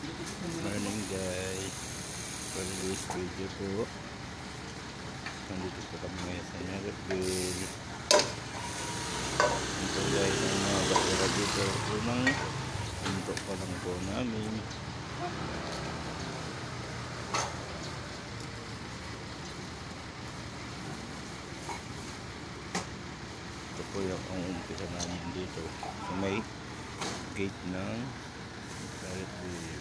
Morning guys, for this video po nandito po kami ngayon sa Merrickville. Ito guys ang mga basura dito. Unang punto pa lang po namin. Ito po yung ang umpisa namin dito sa may gate ng Merrickville.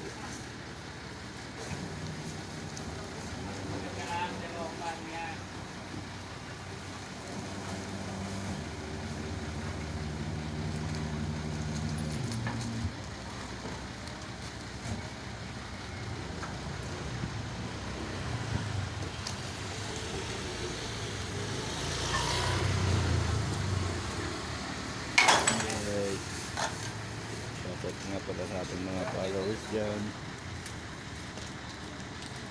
Shoutout nga pala sa ating mga followers dyan,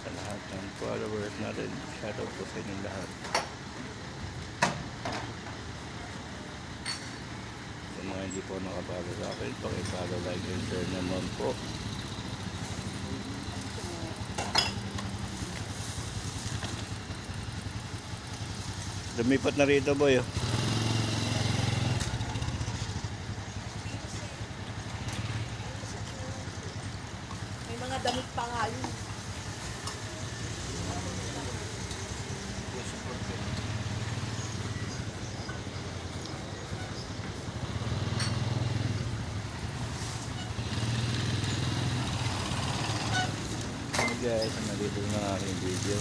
sa lahat ng followers natin. Shoutout po sa inyong lahat. Sa mga hindi po nakapalo sa akin, pakipalo, like and share naman po. Lumipat na rito boy. May mga damit pa nga yun. Hey guys, nandito na ang aking video.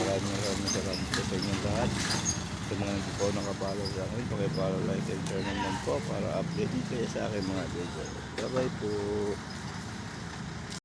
Maraming salamat po sa inyong lahat. Sa mga hindi po nakapalo sa akin, pakipalo, like and share naman po para update nyo kayo sa akin mga video. Bye bye po.